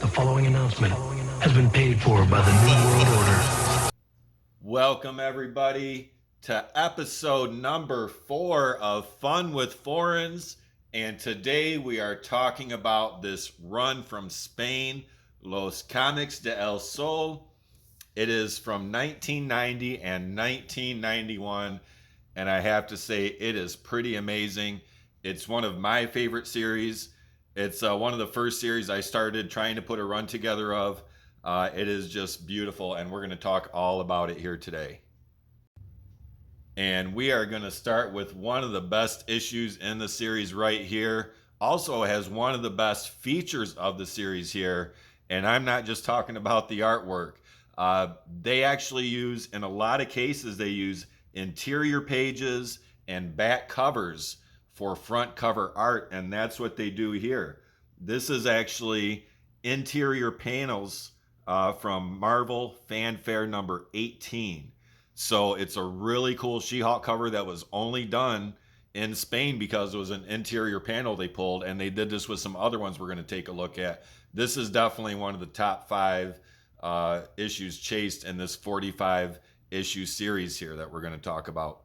The following announcement has been paid for by the New World Order. Welcome, everybody, to episode number 4 of Fun with Foreigns. And today we are talking about this run from Spain, Los Comics de El Sol. It is from 1990 and 1991. And I have to say, it is pretty amazing. It's one of my favorite series. It's one of the first series I started trying to put a run together of. It is just beautiful, and we're going to talk all about it here today. And we are going to start with one of the best issues in the series right here. Also has one of the best features of the series here. And I'm not just talking about the artwork. They actually use, in a lot of cases, they use interior pages and back covers for front cover art, and that's what they do here. This is actually interior panels from Marvel Fanfare number 18. So it's a really cool She-Hulk cover that was only done in Spain because it was an interior panel they pulled, and they did this with some other ones we're going to take a look at. This is definitely one of the top 5 issues chased in this 45 issue series here that we're going to talk about.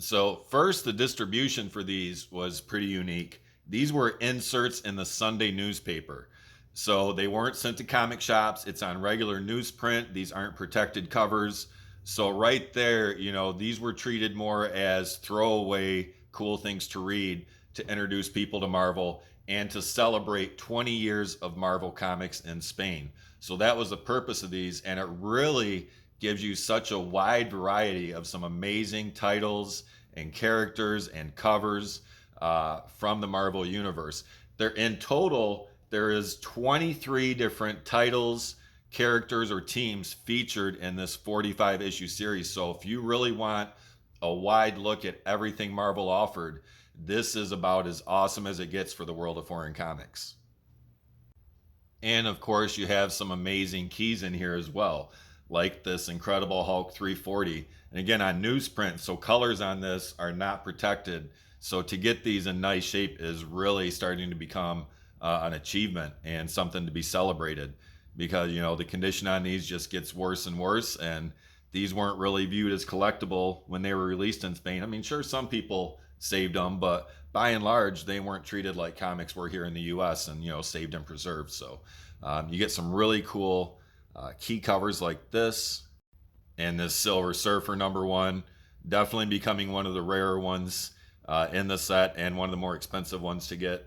So first, the distribution for these was pretty unique. These were inserts in the Sunday newspaper. So they weren't sent to comic shops. It's on regular newsprint. These aren't protected covers. So right there, you know, these were treated more as throwaway cool things to read to introduce people to Marvel and to celebrate 20 years of Marvel Comics in Spain. So that was the purpose of these, and it really gives you such a wide variety of some amazing titles and characters and covers from the Marvel Universe. In total, there is 23 different titles, characters, or teams featured in this 45 issue series. So if you really want a wide look at everything Marvel offered, this is about as awesome as it gets for the world of foreign comics. And of course, you have some amazing keys in here as well, like this Incredible Hulk 340. And again, on newsprint, so colors on this are not protected. So to get these in nice shape is really starting to become an achievement and something to be celebrated, because, you know, the condition on these just gets worse and worse. And these weren't really viewed as collectible when they were released in Spain. I mean, sure, some people saved them, but by and large, they weren't treated like comics were here in the US and, you know, saved and preserved. So you get some really cool key covers like this, and this Silver Surfer number 1, definitely becoming one of the rarer ones in the set and one of the more expensive ones to get.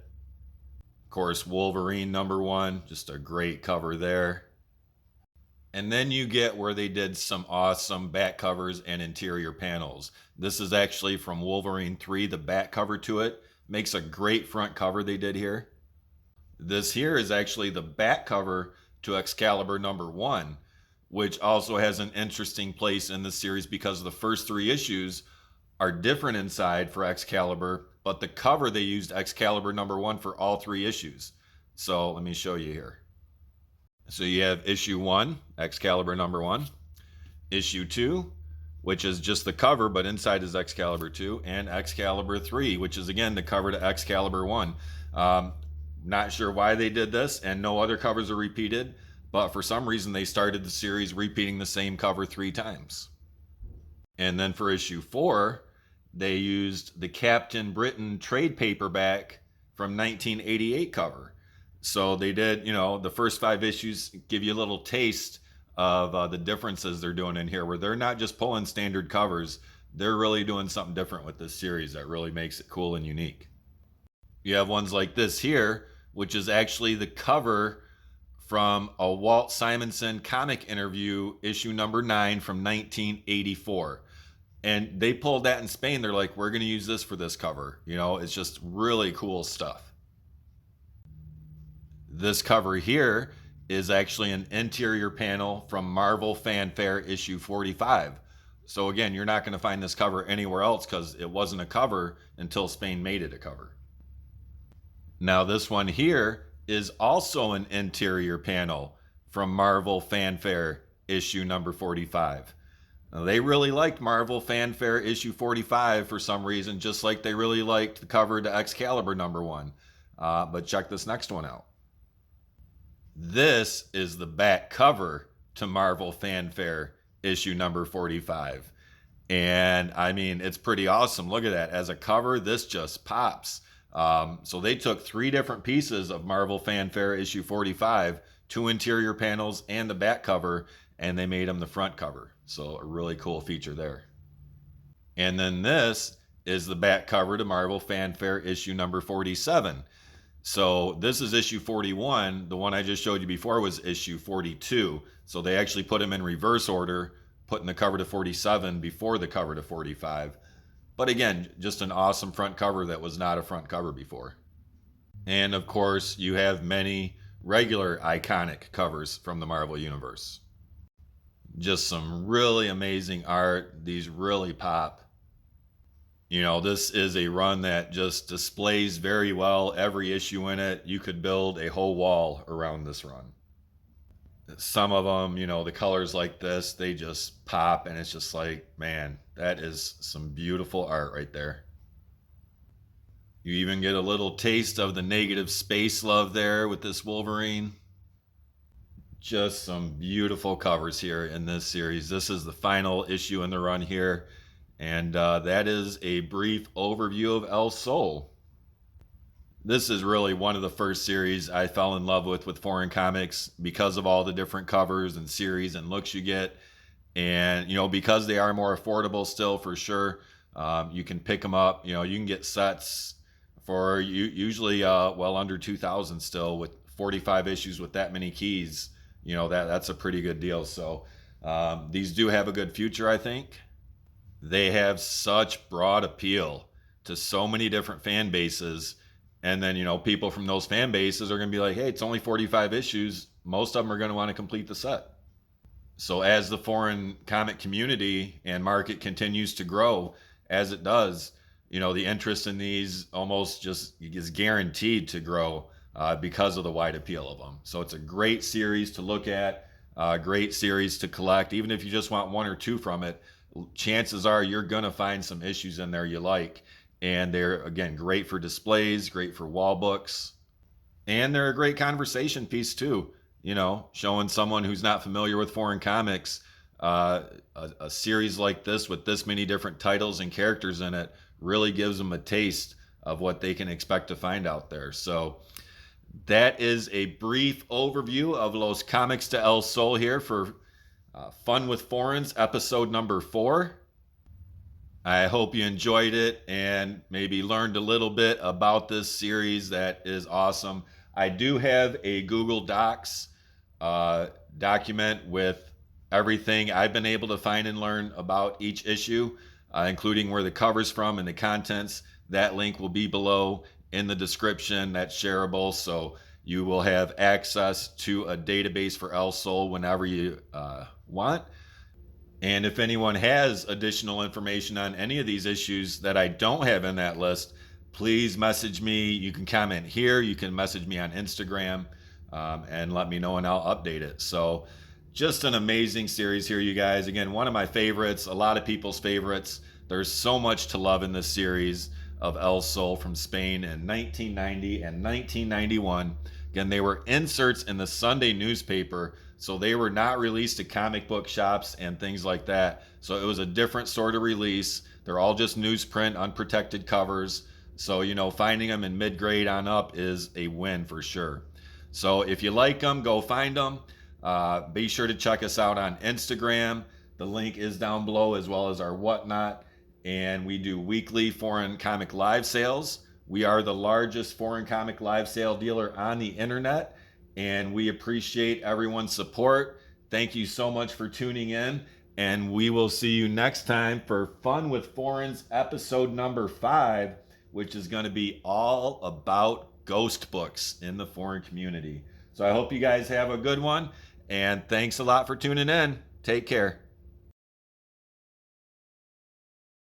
Of course, Wolverine number 1, just a great cover there. And then you get where they did some awesome back covers and interior panels. This is actually from Wolverine 3, the back cover to it. Makes a great front cover they did here. This here is actually the back cover to Excalibur number 1, which also has an interesting place in the series because the first 3 issues are different inside for Excalibur, but the cover they used Excalibur number 1 for all 3 issues. So let me show you here. So you have issue 1, Excalibur number 1, issue 2, which is just the cover, but inside is Excalibur 2, and Excalibur 3, which is again the cover to Excalibur 1. Not sure why they did this, and no other covers are repeated, but for some reason they started the series repeating the same cover 3 times. And then for issue 4, they used the Captain Britain trade paperback from 1988 cover. So they did, you know, the first 5 issues give you a little taste of the differences they're doing in here, where they're not just pulling standard covers, they're really doing something different with this series that really makes it cool and unique. You have ones like this here, which is actually the cover from a Walt Simonson comic interview, issue number 9 from 1984. And they pulled that in Spain. They're like, we're going to use this for this cover. You know, it's just really cool stuff. This cover here is actually an interior panel from Marvel Fanfare issue 45. So again, you're not going to find this cover anywhere else because it wasn't a cover until Spain made it a cover. Now this one here is also an interior panel from Marvel Fanfare issue number 45. Now, they really liked Marvel Fanfare issue 45 for some reason, just like they really liked the cover to Excalibur number 1. But check this next one out. This is the back cover to Marvel Fanfare issue number 45. And I mean, it's pretty awesome. Look at that. As a cover, this just pops. So they took 3 different pieces of Marvel Fanfare issue 45, 2 interior panels and the back cover, and they made them the front cover. So a really cool feature there. And then this is the back cover to Marvel Fanfare issue number 47. So this is issue 41. The one I just showed you before was issue 42. So they actually put them in reverse order, putting the cover to 47 before the cover to 45. But again, just an awesome front cover that was not a front cover before. And of course, you have many regular iconic covers from the Marvel Universe. Just some really amazing art. These really pop. You know, this is a run that just displays very well every issue in it. You could build a whole wall around this run. Some of them, you know, the colors like this, they just pop, and it's just like, man, that is some beautiful art right there. You even get a little taste of the negative space love there with this Wolverine. Just some beautiful covers here in this series. This is the final issue in the run here. And that is a brief overview of El Sol. This is really one of the first series I fell in love with foreign comics because of all the different covers and series and looks you get. And, you know, because they are more affordable still for sure, you can pick them up. You know, you can get sets for usually well under $2,000 still with 45 issues with that many keys. You know, that's a pretty good deal. So these do have a good future, I think. They have such broad appeal to so many different fan bases. And then, you know, people from those fan bases are going to be like, hey, it's only 45 issues. Most of them are going to want to complete the set. So as the foreign comic community and market continues to grow, as it does, you know, the interest in these almost just is guaranteed to grow because of the wide appeal of them. So it's a great series to look at, great series to collect. Even if you just want 1 or 2 from it, chances are you're going to find some issues in there you like. And they're, again, great for displays, great for wall books. And they're a great conversation piece too. You know, showing someone who's not familiar with foreign comics, a series like this with this many different titles and characters in it really gives them a taste of what they can expect to find out there. So that is a brief overview of Los Comics de El Sol here for Fun with Foreigns, episode number 4. I hope you enjoyed it and maybe learned a little bit about this series that is awesome. I do have a Google Docs document with everything I've been able to find and learn about each issue, including where the cover's from and the contents. That link will be below in the description. That's shareable, so you will have access to a database for El Sol whenever you want. And if anyone has additional information on any of these issues that I don't have in that list, please message me. You can comment here. You can message me on Instagram and let me know, and I'll update it. So just an amazing series here, you guys. Again, one of my favorites, a lot of people's favorites. There's so much to love in this series of El Sol from Spain in 1990 and 1991. Again, they were inserts in the Sunday newspaper, so they were not released to comic book shops and things like that. So it was a different sort of release. They're all just newsprint, unprotected covers. So, you know, finding them in mid-grade on up is a win for sure. So if you like them, go find them. Be sure to check us out on Instagram. The link is down below, as well as our whatnot. And we do weekly foreign comic live sales. We are the largest foreign comic live sale dealer on the internet, and we appreciate everyone's support. Thank you so much for tuning in, and we will see you next time for Fun with Foreigns episode number 5, which is going to be all about ghost books in the foreign community. So I hope you guys have a good one, and thanks a lot for tuning in. Take care.